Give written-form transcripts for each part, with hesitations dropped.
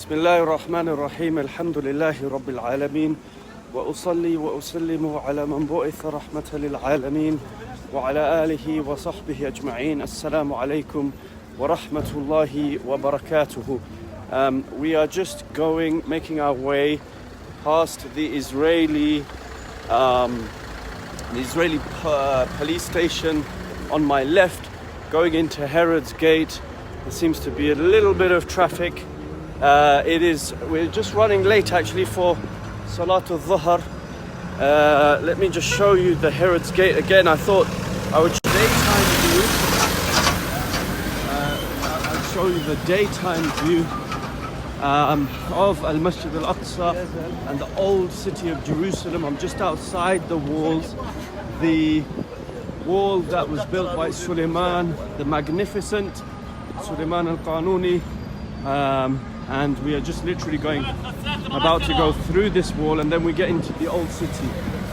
بسم الله الرحمن الرحيم الحمد لله رب العالمين وأصلي وأسلم على من بعث رحمة للعالمين وعلى آله وصحبه أجمعين. السلام عليكم ورحمة الله وبركاته. We are just making our way past the Israeli police station on my left, going into Herod's Gate. There seems to be a little bit of traffic. We're just running late actually for Salatul Dhuhr. Let me just show you the Herod's Gate again. I thought I would show you the daytime view of Masjid al-Aqsa and the old city of Jerusalem. I'm just outside the walls. The wall that was built by Suleiman, the magnificent Suleiman al-Qanuni, and we are just literally about to go through this wall, and then we get into the old city.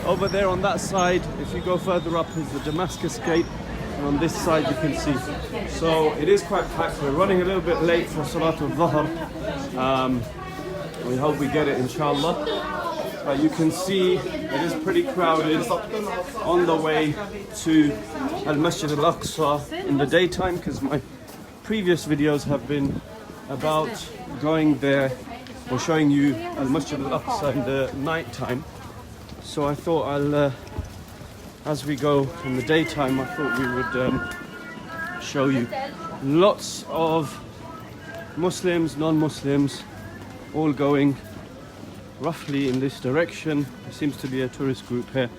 Over there on that side, if you go further up, is the Damascus Gate, and on this side you can see. So it is quite packed. We're running a little bit late for Salatul Dhuhr. We hope we get it, inshallah. But you can see it is pretty crowded on the way to Masjid al-Aqsa in the daytime, because my previous videos have been about going there or showing you Masjid al-Aqsa in the night time. So I thought as we go in the daytime, I thought we would show you lots of Muslims, non-Muslims, all going roughly in this direction. There seems to be a tourist group here.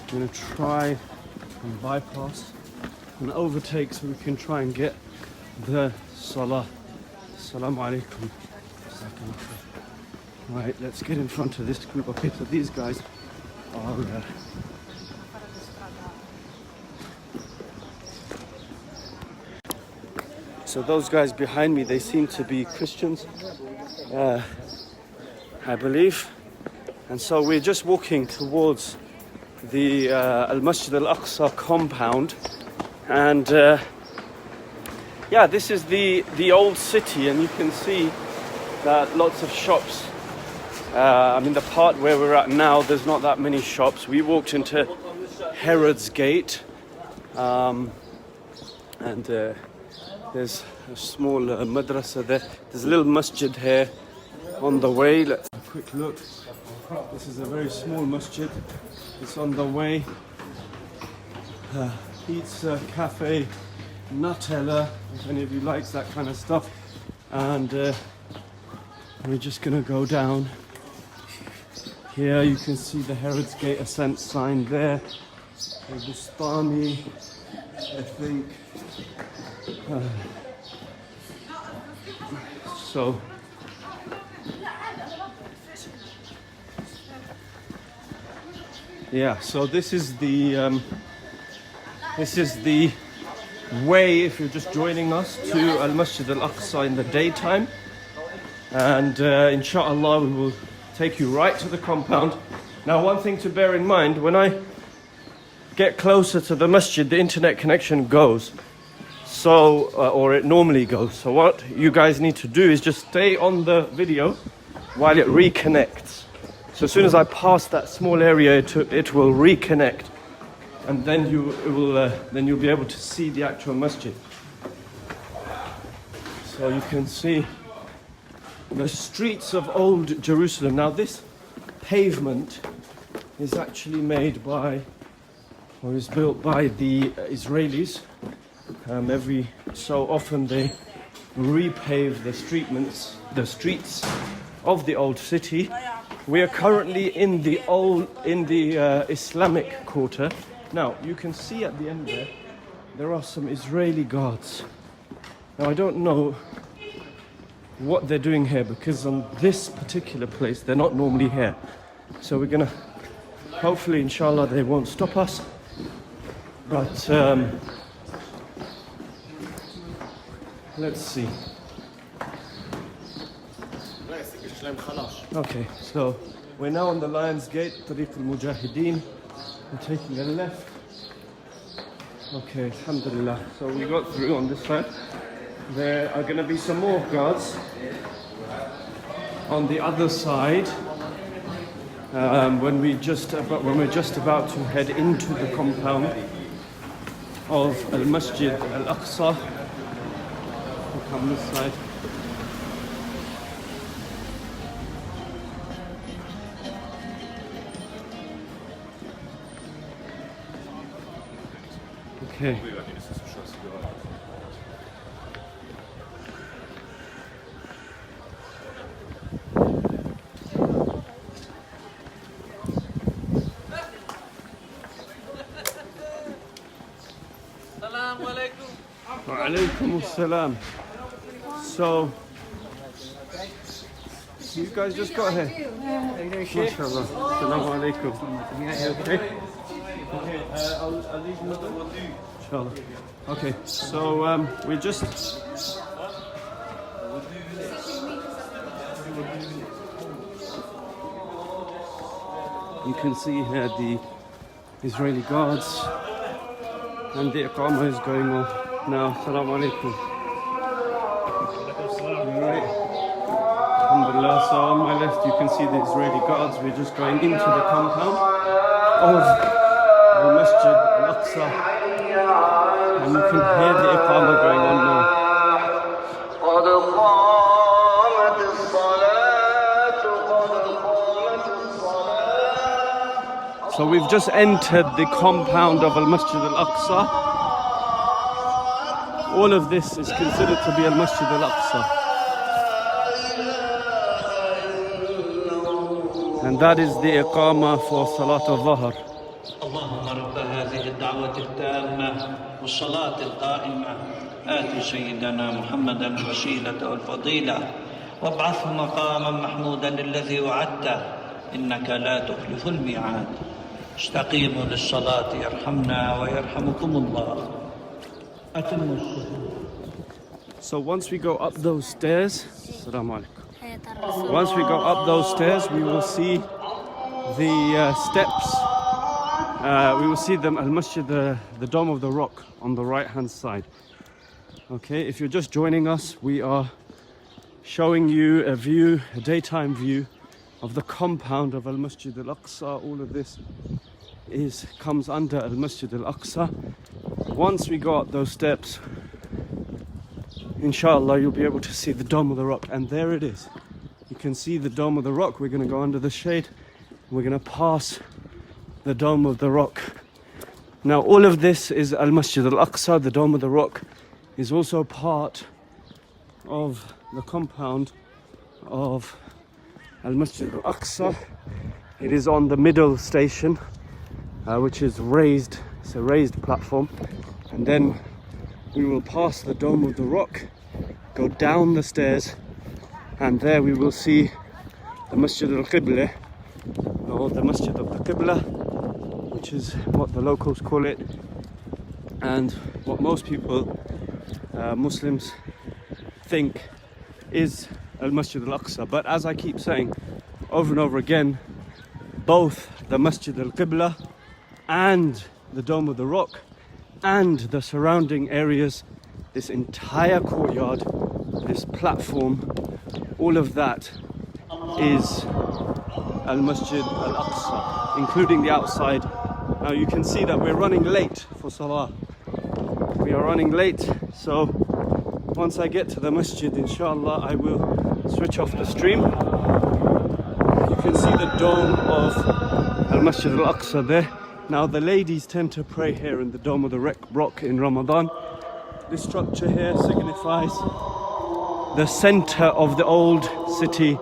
I'm going to try and bypass and overtake so we can try and get the Salah. Assalamu alaikum. Right, let's get in front of this group. Okay, so these guys are so those guys behind me, they seem to be Christians, I believe. And so we're just walking towards the Masjid al-Aqsa compound, and yeah, this is the old city, and you can see that lots of shops. I mean, the part where we're at now, there's not that many shops. We walked into Herod's Gate, and there's a small madrasa there. There's a little masjid here on the way. Let's have a quick look. This is a very small masjid. It's on the way. Pizza, cafe, Nutella, if any of you likes that kind of stuff. And we're just gonna go down. Here you can see the Herod's Gate ascent sign there. The Bustani, I think. So yeah, so this is the way, if you're just joining us, to Masjid al-Aqsa in the daytime. And inshallah we will take you right to the compound. Now, one thing to bear in mind, when I get closer to the masjid, the internet connection goes. So, or it normally goes. So what you guys need to do is just stay on the video while it reconnects. So as soon as I pass that small area, it will reconnect. And then you'll be able to see the actual masjid. So you can see the streets of old Jerusalem. Now, this pavement is actually made by, or is built by the Israelis. Every so often they repave the streets of the old city. We are currently in the Islamic quarter. Now, you can see at the end there are some Israeli guards. Now, I don't know what they're doing here, because on this particular place, they're not normally here. So we're gonna, hopefully, inshallah, they won't stop us. But let's see. Okay, so we're now on the Lion's Gate, Tariq al-Mujahideen. We're taking a left. Okay, alhamdulillah. So we got through on this side. There are going to be some more guards. on the other side, when we're just about to head into the compound of Masjid Aqsa. We'll come this side. Okay. Wa alaikum assalam. So, you guys just got here. MashaAllah. Assalamu alaikum. Okay. Okay, I'll leave another. Inshallah. Okay, so we just. You can see here the Israeli guards, and the Iqamah is going on now. Assalamu alaikum. Alright. Alhamdulillah. So on my left you can see the Israeli guards. We're just going into the compound of the Masjid Aqsa. And you can hear the Iqamah going on now. So we've just entered the compound of Masjid Al-Aqsa. All of this is considered to be Masjid Al-Aqsa. And that is the Iqamah for Salat al-Dhuhr. اللهم رب هذه الدعوة التامة والصلاة القائمة آت سيدنا محمدا الوسيلة والفضيلة وابعثه مقاما محمودا الذي وعدته إنك لا تخلف الميعاد استقيموا للصلاة يرحمنا ويرحمكم الله أتموا الصلاة. So once we go up those stairs, Assalamu alaikum. Once we go up those stairs, we will see the steps. We will see them Al-Masjid, the Dome of the Rock on the right hand side. Okay, if you're just joining us, we are showing you a view, a daytime view of the compound of Al-Masjid Al-Aqsa. All of this comes under Al-Masjid Al-Aqsa. Once we go up those steps, inshallah, you'll be able to see the Dome of the Rock. And there it is. You can see the Dome of the Rock. We're going to go under the shade. We're going to pass the Dome of the Rock. Now all of this is Al-Masjid Al-Aqsa. The Dome of the Rock is also part of the compound of Al-Masjid Al-Aqsa. It is on the middle station, which is raised. It's a raised platform. And then we will pass the Dome of the Rock, go down the stairs, and there we will see the Masjid Al-Qibla, or the Masjid of the Qibla, which is what the locals call it, and what most people, Muslims, think is Al-Masjid Al-Aqsa. But as I keep saying over and over again, both the Masjid Al-Qibla and the Dome of the Rock and the surrounding areas, this entire courtyard, this platform, all of that is Al-Masjid Al-Aqsa, including the outside. Now you can see that we're running late for Salah. We are running late, so once I get to the masjid, inshallah, I will switch off the stream. You can see the dome of Al-Masjid Al-Aqsa there. Now the ladies tend to pray here in the Dome of the Rock in Ramadan. This structure here signifies the center of the old city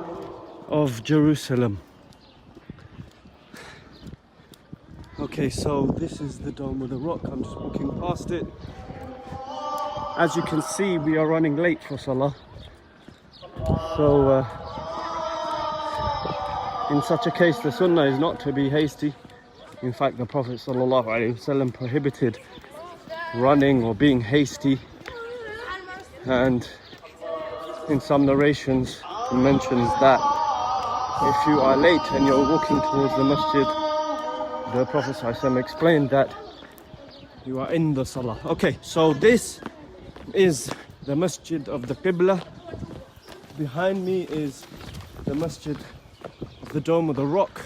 of Jerusalem. Okay, so this is the Dome of the Rock. I'm just walking past it. As you can see, we are running late for Salah. So in such a case, the sunnah is not to be hasty. In fact, the Prophet ﷺ prohibited running or being hasty. And in some narrations, he mentions that if you are late and you're walking towards the masjid, the Prophet ﷺ explained that you are in the Salah. Okay, so this is the Masjid of the Qibla. Behind me is the Masjid of the Dome of the Rock.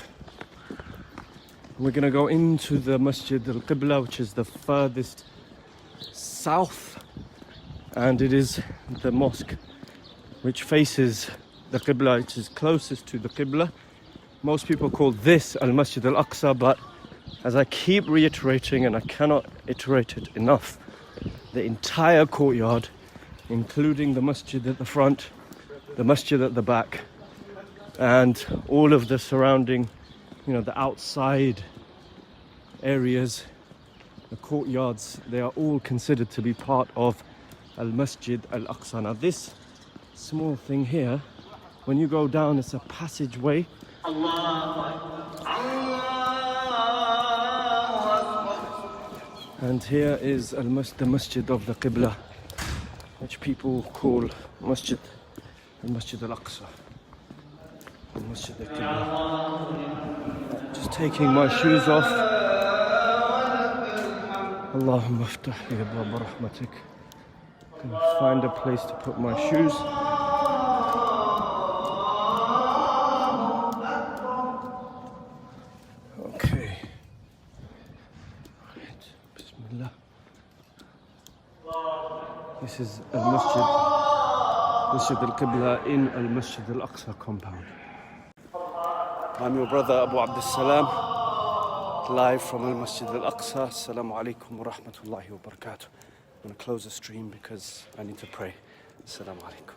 We're gonna go into the Masjid al-Qibla, which is the furthest south, and it is the mosque which faces the Qibla, which is closest to the Qibla. Most people call this al-Masjid al-Aqsa, but as I keep reiterating, and I cannot iterate it enough, the entire courtyard, including the masjid at the front, the masjid at the back, and all of the surrounding, the outside areas, the courtyards, they are all considered to be part of al-Masjid al-Aqsa. Now this small thing here, when you go down, it's a passageway. And here is the Masjid of the Qibla, which people call Masjid al-Aqsa. Masjid al-Qibla. Just taking my shoes off. Allahumma aftah li abwab rahmatik. Can find a place to put my shoes. Okay. Right. Bismillah. This is Masjid al-Qibla in al-Masjid al-Aqsa compound. I'm your brother Abu Abdus Salam, live from al-Masjid al-Aqsa. Assalamu alaikum wa rahmatullahi wa barakatuh. I'm going to close the stream because I need to pray. Assalamu alaikum.